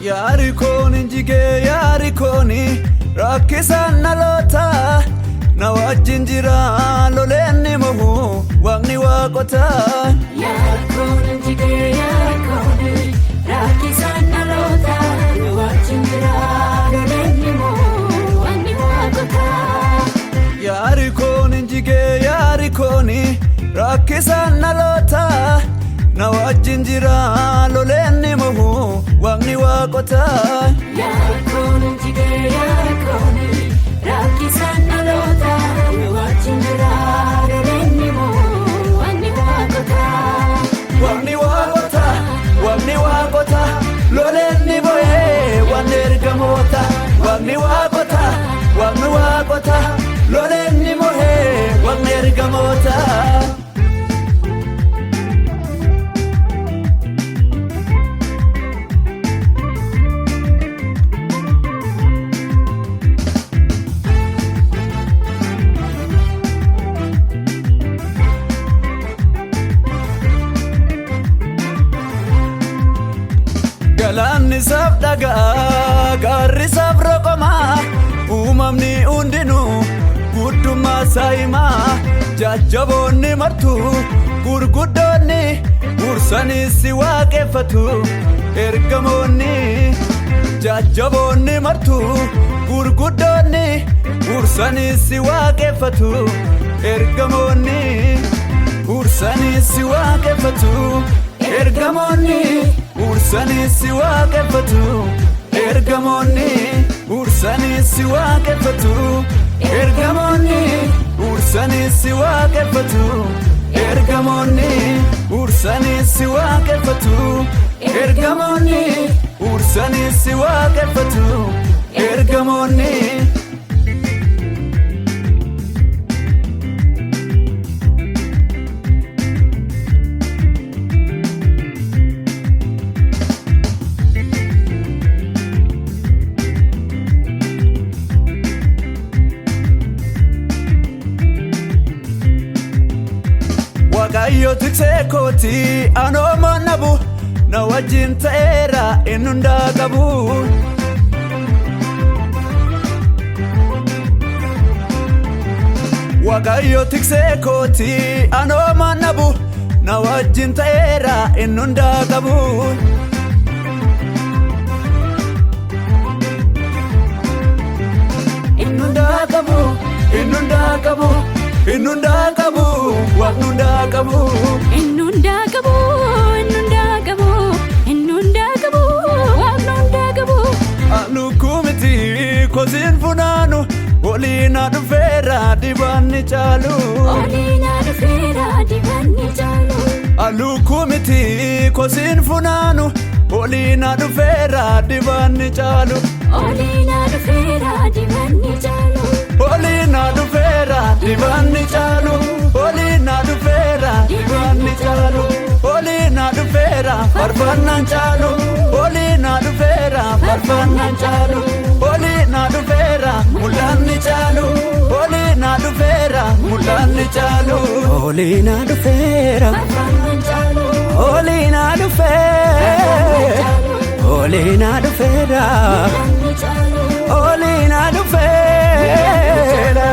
Yaari kooni njigee yaari kooni rakkisaan naloota na wajjin jira loleenni mohu waaqni waaqota. Yaari kooni njigee yaari kooni rakkisaan naloota na wajjin jira loleenni mohu waaqni waaqota. Yaari kooni njigee yaari kooni rakkisaan naloota na wajjin jira loleenni mohu waaqni waaqota. Yaari kooni njigee yaari kooni rakkisaan naloota na wajjin jira loleenni mohu waaqni waaqota. Waaqni waaqota, waaqni waaqota, loleenni mo'ee waan ergamoota. Waaqni waaqota, waaqni waaqota, loleenni mo'ee waan ergamoota. Galaanni saaf dhagaa gaarri saaf roqomaa uumamni hundinuu guddummaa isaa himaa. Jajjaboonni martuu gurguddoonni gursanii si waaqeffatu ergamoonni. Jajjaboonni martuu gurguddoonni gursanii si waaqeffatu ergamoonni. Gursanii si waaqeffatu ergamoonni. Gursanii si waaqeffatu ergamoonni. Gursanii si waaqeffatu ergamoonni. Gursanii si waaqeffatu ergamoonni. Gursanii si waaqeffatu ergamoonni. Gursanii si waaqeffatu ergamoonni. Waaqayyo tiksee kooti anooma nabu na wajjin ta'eera inni hundaa qabu. Waaqayyo tiksee kooti anooma nabu na wajjin ta'eera inni hundaa qabu. Inni hundaa qabu, inni hundaa qabu. Innunda qabu, waaqnunda qabu. Innunda qabu, innunda qabu, innunda qabu, waaqnunda qabu. Alukumiti kosin funaanu olina dhufeera dibanni caalu. Olina dhufeera dibanni caalu. Alukumiti kosin funaanu olina dhufeera dibanni caalu. Olina dhufeera dibanni caalu. Olina dhufeera dibanni caalu. Olina dhufeera dibanni caalu. Olina dhufeera farfannaan caalu. Olina dhufeera farfannaan caalu. Olina dhufeera mul'anni caalu. Olina dhufeera mul'anni caalu. Olina dhufeera farfannaan caalu. Olina dhufeera. Olina dhufeera mul'anni caalu. Olina dhufeera.